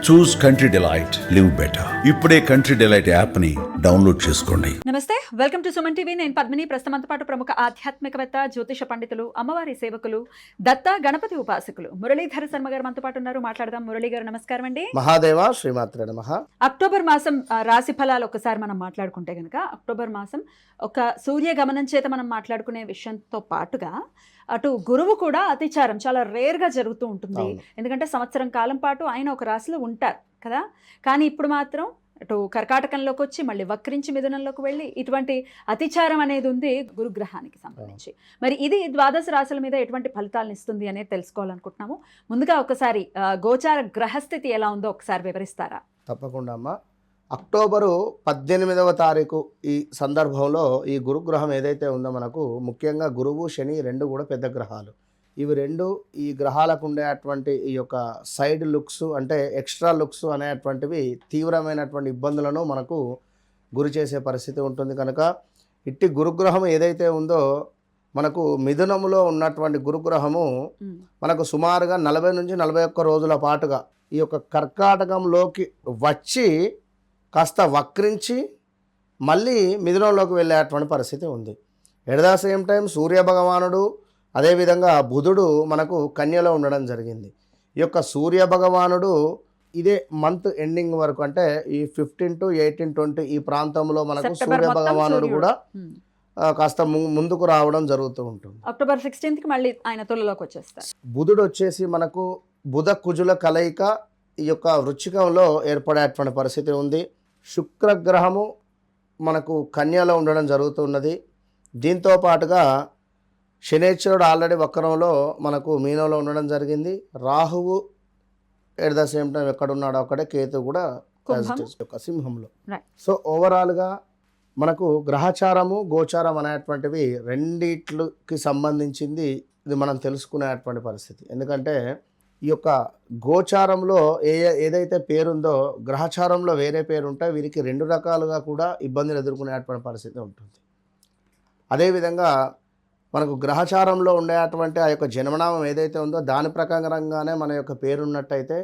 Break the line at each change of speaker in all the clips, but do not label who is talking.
చూస్ country delight, live better. ఇప్పుడే country delight app ని download చేసుకోండి.
నమస్తే, వెల్కమ్ టు సుమన్ టీవీ. నేను పద్మిని. ప్రస్తుతంతో పాటు ప్రముఖ ఆధ్యాత్మికవేత్త, జ్యోతిష పండితులు, అమ్మవారి సేవకులు, దత్త గణపతి ఉపాసకులు మురళీధర శర్మ గారు మనతో పాటు ఉన్నారు. మాట్లాడదాం. మురళీ గారు నమస్కారం అండి.
మహాదేవ శ్రీమాత్రే నమః.
అక్టోబర్ మాసం రాశి ఫలాలు ఒకసారి మనం మాట్లాడుకుంటే కనుక, అక్టోబర్ మాసం ఒక సూర్య గమనం చేత మనం మాట్లాడుకునే విషయంతో పాటుగా అటు గురువు కూడా అతిచారం చాలా రేర్గా జరుగుతూ ఉంటుంది. ఎందుకంటే సంవత్సరం కాలం పాటు ఆయన ఒక రాశిలో ఉంటారు కదా. కానీ ఇప్పుడు మాత్రం అటు కర్కాటకంలోకి వచ్చి మళ్ళీ వక్రించి మిథునంలోకి వెళ్ళి ఇటువంటి అతిచారం అనేది ఉంది గురుగ్రహానికి సంబంధించి. మరి ఇది ద్వాదశ రాశుల మీద ఎటువంటి ఫలితాలను ఇస్తుంది అనేది తెలుసుకోవాలనుకుంటున్నాము. ముందుగా ఒకసారి గోచార గ్రహస్థితి ఎలా ఉందో ఒకసారి వివరిస్తారా?
తప్పకుండా అమ్మా. అక్టోబరు 18వ తారీఖు ఈ సందర్భంలో ఈ గురుగ్రహం ఏదైతే ఉందో మనకు ముఖ్యంగా గురువు శని రెండు కూడా పెద్ద గ్రహాలు. ఇవి రెండు ఈ గ్రహాలకు ఉండేటువంటి ఈ యొక్క సైడ్ లుక్స్ అంటే ఎక్స్ట్రా లుక్స్ అనేటువంటివి తీవ్రమైనటువంటి ఇబ్బందులను మనకు గురి చేసే పరిస్థితి ఉంటుంది. కనుక ఇట్టి గురుగ్రహం ఏదైతే ఉందో మనకు మిథునములో ఉన్నటువంటి గురుగ్రహము మనకు సుమారుగా 40 నుంచి 41 రోజుల పాటుగా ఈ యొక్క కర్కాటకంలోకి వచ్చి కాస్త వక్రించి మళ్ళీ మిథునంలోకి వెళ్ళేటువంటి పరిస్థితి ఉంది. ఎట్ ద సేమ్ టైం సూర్య భగవానుడు అదేవిధంగా బుధుడు మనకు కన్యలో ఉండడం జరిగింది. ఈ యొక్క సూర్య భగవానుడు ఇదే మంత్ ఎండింగ్ వరకు అంటే ఈ 15 to 18, 20 ఈ ప్రాంతంలో మనకు సూర్య భగవానుడు కూడా కాస్త ముందుకు రావడం జరుగుతూ ఉంటుంది.
అక్టోబర్ 16th మళ్ళీ ఆయన తులలోకి వచ్చేస్తారు.
బుధుడు వచ్చేసి మనకు బుధ కుజుల కలయిక ఈ యొక్క వృచ్చికంలో ఏర్పడేటువంటి పరిస్థితి ఉంది. శుక్రగ్రహము మనకు కన్యలో ఉండడం జరుగుతున్నది. దీంతో పాటుగా శనేశ్వరుడు ఆల్రెడీ వక్రంలో మనకు మీనంలో ఉండడం జరిగింది. రాహువు ఎట్ ద సేమ్ టైం ఎక్కడున్నాడో అక్కడే, కేతు కూడా సింహంలో. సో ఓవరాల్గా మనకు గ్రహచారము గోచారం అనేటువంటివి రెండిట్లకి సంబంధించింది ఇది మనం తెలుసుకునేటువంటి పరిస్థితి. ఎందుకంటే ఈ యొక్క గోచారంలో ఏదైతే పేరుందో గ్రహచారంలో వేరే పేరు ఉంటే వీరికి రెండు రకాలుగా కూడా ఇబ్బందులు ఎదుర్కొనేటువంటి పరిస్థితి ఉంటుంది. అదేవిధంగా మనకు గ్రహచారంలో ఉండేటువంటి ఆ యొక్క జన్మనామం ఏదైతే ఉందో దాని ప్రకారంగానే మన యొక్క పేరున్నట్టయితే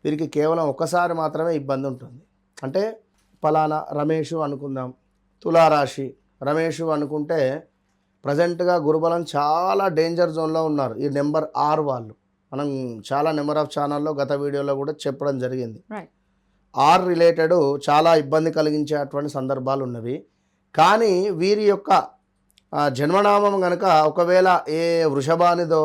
వీరికి కేవలం ఒక్కసారి మాత్రమే ఇబ్బంది ఉంటుంది. అంటే ఫలానా రమేషు అనుకుందాం, తులారాశి రమేషు అనుకుంటే ప్రజెంట్గా గురుబలం చాలా డేంజర్ జోన్లో ఉన్నారు. ఈ నెంబర్ 6 వాళ్ళు మనం చాలా నెంబర్ ఆఫ్ ఛానల్లో గత వీడియోలో కూడా చెప్పడం జరిగింది. 6 రిలేటెడ్ చాలా ఇబ్బంది కలిగించేటువంటి సందర్భాలు ఉన్నవి. కానీ వీరి యొక్క జన్మనామం కనుక ఒకవేళ ఏ వృషభానిదో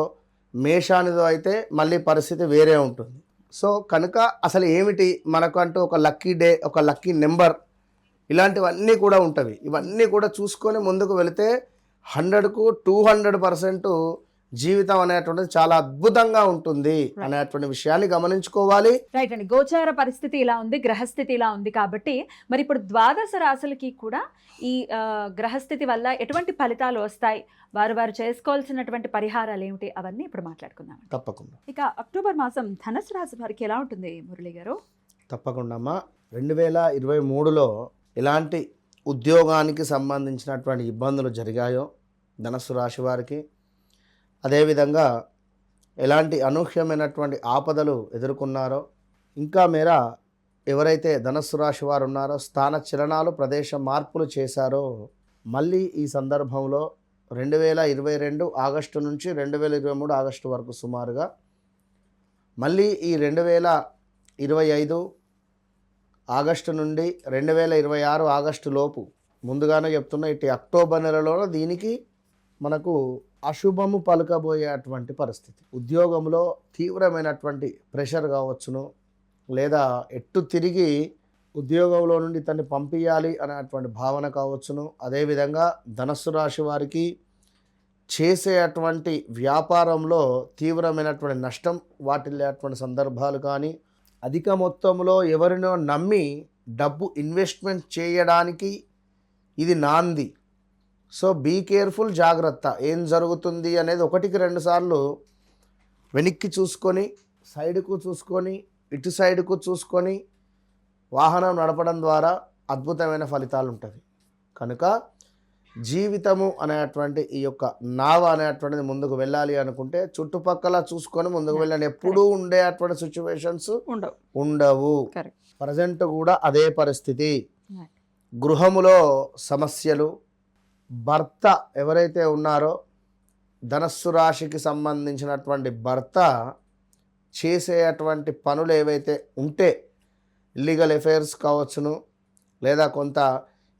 మేషానిదో అయితే మళ్ళీ పరిస్థితి వేరే ఉంటుంది. సో కనుక అసలు ఏమిటి మనకు అంటూ ఒక లక్కీ డే, ఒక లక్కీ నెంబర్ ఇలాంటివన్నీ కూడా ఉంటవి. ఇవన్నీ కూడా చూసుకొని ముందుకు వెళితే 100కు 200% జీవితం అనేటువంటిది చాలా అద్భుతంగా ఉంటుంది అనేటువంటి విషయాన్ని గమనించుకోవాలి.
రైట్ అండి. గోచార పరిస్థితి ఇలా ఉంది, గ్రహస్థితి ఇలా ఉంది కాబట్టి మరి ఇప్పుడు ద్వాదశ రాశులకి కూడా ఈ గ్రహస్థితి వల్ల ఎటువంటి ఫలితాలు వస్తాయి, వారు చేసుకోవాల్సినటువంటి పరిహారాలు ఏమిటి, అవన్నీ ఇప్పుడు మాట్లాడుకుందాం.
తప్పకుండా.
ఇక అక్టోబర్ మాసం ధనుసు రాశి వారికి ఎలా ఉంటుంది మురళి గారు?
తప్పకుండా అమ్మా. 2023లో ఎలాంటి ఉద్యోగానికి సంబంధించినటువంటి ఇబ్బందులు జరిగాయో ధనుసు రాశి వారికి, అదేవిధంగా ఎలాంటి అనూహ్యమైనటువంటి ఆపదలు ఎదుర్కొన్నారో, ఇంకా మేర ఎవరైతే ధనుస్సు రాశి వారు ఉన్నారో స్థాన చలనాలు ప్రదేశ మార్పులు చేశారో మళ్ళీ ఈ సందర్భంలో 2022 ఆగస్టు నుంచి 2023 ఆగస్టు వరకు సుమారుగా మళ్ళీ ఈ 2025 ఆగస్టు నుండి 2026 ఆగస్టు లోపు ముందుగానే చెప్తున్న ఇటు అక్టోబర్ నెలలో దీనికి మనకు అశుభము పలుకబోయేటువంటి పరిస్థితి. ఉద్యోగంలో తీవ్రమైనటువంటి ప్రెషర్ కావచ్చును, లేదా ఎట్టు తిరిగి ఉద్యోగంలో నుండి తన్ని పంపించాలి అనేటువంటి భావన కావచ్చును. అదేవిధంగా ధనుస్సు రాశి వారికి చేసేటువంటి వ్యాపారంలో తీవ్రమైనటువంటి నష్టం వాటిల్లేటువంటి సందర్భాలు కానీ, అధిక మొత్తంలో ఎవరినో నమ్మి డబ్బు ఇన్వెస్ట్మెంట్ చేయడానికి ఇది నాంది. సో బీ కేర్ఫుల్, జాగ్రత్త. ఏం జరుగుతుంది అనేది 1కి 2 సార్లు వెనక్కి చూసుకొని, సైడ్కు చూసుకొని, ఇటు సైడ్కు చూసుకొని వాహనం నడపడం ద్వారా అద్భుతమైన ఫలితాలు ఉంటాయి. కనుక జీవితము అనేటువంటి ఈ యొక్క నావ అనేటువంటిది ముందుకు వెళ్ళాలి అనుకుంటే చుట్టుపక్కల చూసుకొని ముందుకు వెళ్ళండి. ఎప్పుడూ ఉండేటువంటి సిచ్యువేషన్స్ ఉండవు. ప్రజెంట్ కూడా అదే పరిస్థితి. గృహములో సమస్యలు, భర్త ఎవరైతే ఉన్నారో ధనస్సు రాశికి సంబంధించినటువంటి భర్త చేసేటువంటి పనులు ఏవైతే ఉంటే ఇల్లీగల్ అఫైర్స్ కావచ్చును, లేదా కొంత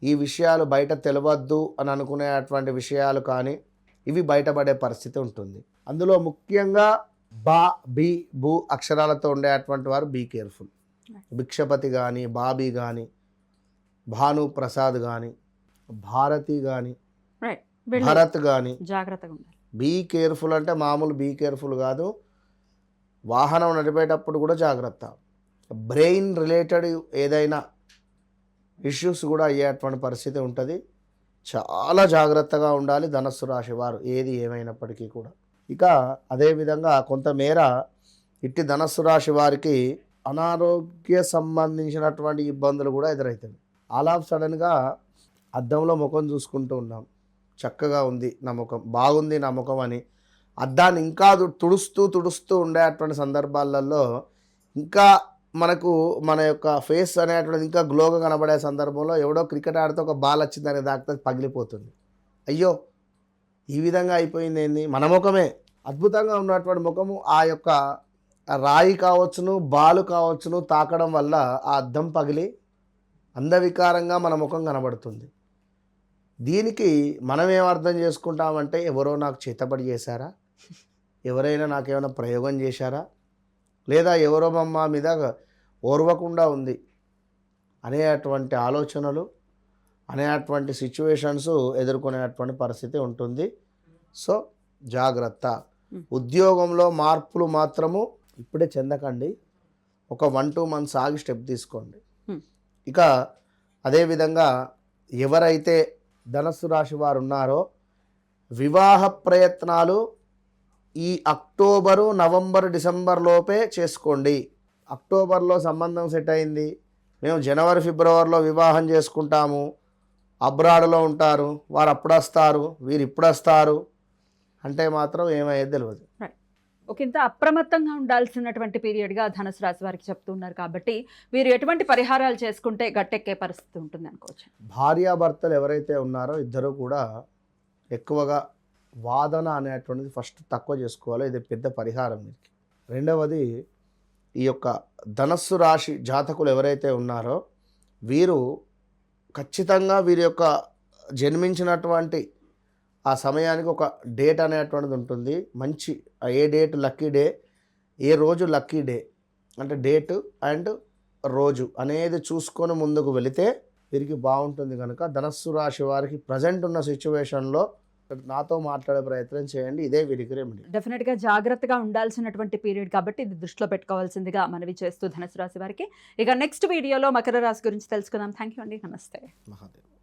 ఈ విషయాలు బయట తెలియవద్దు అని అనుకునేటువంటి విషయాలు కానీ ఇవి బయటపడే పరిస్థితి ఉంటుంది. అందులో ముఖ్యంగా బా, బి, బు అక్షరాలతో ఉండేటువంటి వారు బీ కేర్ఫుల్. భిక్షపతి కానీ, బాబీ కానీ, భాను ప్రసాద్ కానీ, భారతి కానీ, భరత్ కానీ
జాగ్రత్తగా ఉండాలి.
బీ కేర్ఫుల్ అంటే మామూలు బీ కేర్ఫుల్ కాదు, వాహనం నడిపేటప్పుడు కూడా జాగ్రత్త. బ్రెయిన్ రిలేటెడ్ ఏదైనా ఇష్యూస్ కూడా అయ్యేటువంటి పరిస్థితి ఉంటుంది. చాలా జాగ్రత్తగా ఉండాలి ధనస్సు రాశి వారు ఏది ఏమైనప్పటికీ కూడా. ఇక అదేవిధంగా కొంతమేర ఇట్టి ధనస్సు రాశి వారికి అనారోగ్య సంబంధించినటువంటి ఇబ్బందులు కూడా ఎదురవుతాయి. ఆల్ ఆఫ్ సడన్గా అద్దంలో ముఖం చూసుకుంటూ ఉన్నాం, చక్కగా ఉంది నా ముఖం, బాగుంది నా ముఖం అని అద్దాన్ని ఇంకా తుడుస్తూ ఉండేటువంటి సందర్భాలలో ఇంకా మనకు మన యొక్క ఫేస్ అనేటువంటిది ఇంకా గ్లోగా కనబడే సందర్భంలో ఎవడో క్రికెట్ ఆడితే ఒక బాల్ వచ్చిందని దాకా పగిలిపోతుంది. అయ్యో ఈ విధంగా అయిపోయింది ఏంది, మన ముఖమే అద్భుతంగా ఉన్నటువంటి ముఖము ఆ యొక్క రాయి కావచ్చును, బాలు కావచ్చును తాకడం వల్ల ఆ అద్దం పగిలి అందవికారంగా మన ముఖం కనబడుతుంది. దీనికి మనం ఏం అర్థం చేసుకుంటామంటే ఎవరో నాకు చేతబడి చేశారా, ఎవరైనా నాకేమైనా ప్రయోగం చేశారా, లేదా ఎవరో మా మీద ఓర్వకుండా ఉంది అనేటువంటి ఆలోచనలు, అనేటువంటి సిచ్యువేషన్స్ ఎదుర్కొనేటువంటి పరిస్థితి ఉంటుంది. సో జాగ్రత్త. ఉద్యోగంలో మార్పులు మాత్రము ఇప్పుడే చెందకండి, ఒక 1-2 months ఆగి స్టెప్ తీసుకోండి. ఇక అదేవిధంగా ఎవరైతే ధనస్సు రాశి వారు ఉన్నారో వివాహ ప్రయత్నాలు ఈ అక్టోబరు, నవంబర్, డిసెంబర్ లోపే చేసుకోండి. అక్టోబర్లో సంబంధం సెట్ అయింది, మేము జనవరి, ఫిబ్రవరిలో వివాహం చేసుకుంటాము, అబ్రాడ్లో ఉంటారు, వారు అప్పుడు వస్తారు, వీరు ఇప్పుడు వస్తారు అంటే మాత్రం ఏమయ్యేది తెలియదు.
ఒక ఇంత అప్రమత్తంగా ఉండాల్సినటువంటి పీరియడ్గా ధనుసు రాశి వారికి చెప్తున్నారు కాబట్టి వీరు ఎటువంటి పరిహారాలు చేసుకుంటే గట్టెక్కే పరిస్థితి ఉంటుంది అనుకోవచ్చు.
భార్యాభర్తలు ఎవరైతే ఉన్నారో ఇద్దరు కూడా ఎక్కువగా వాదన అనేటువంటిది ఫస్ట్ తక్కువ చేసుకోవాలి, ఇది పెద్ద పరిహారం మీకు. రెండవది ఈ యొక్క ధనస్సు రాశి జాతకులు ఎవరైతే ఉన్నారో వీరు ఖచ్చితంగా వీరి యొక్క జన్మించినటువంటి ఆ సమయానికి ఒక డేట్ అనేటువంటిది ఉంటుంది. మంచి ఏ డేట్ లక్కీ డే, ఏ రోజు లక్కీ డే అంటే డేటు అండ్ రోజు అనేది చూసుకొని ముందుకు వెళితే వీరికి బాగుంటుంది. కనుక ధనస్సు రాశి వారికి ప్రజెంట్ ఉన్న సిచ్యువేషన్లో నాతో మాట్లాడే ప్రయత్నం చేయండి, ఇదే వీరికి రెమెడీ.
డెఫినెట్గా జాగ్రత్తగా ఉండాల్సినటువంటి పీరియడ్ కాబట్టి ఇది దృష్టిలో పెట్టుకోవాల్సిందిగా మనవి చేస్తూ ధనుసు రాశి వారికి. ఇక నెక్స్ట్ వీడియోలో మకర రాశి గురించి తెలుసుకుందాం. థ్యాంక్ యూ అండి, నమస్తే.
మహాదేవ్.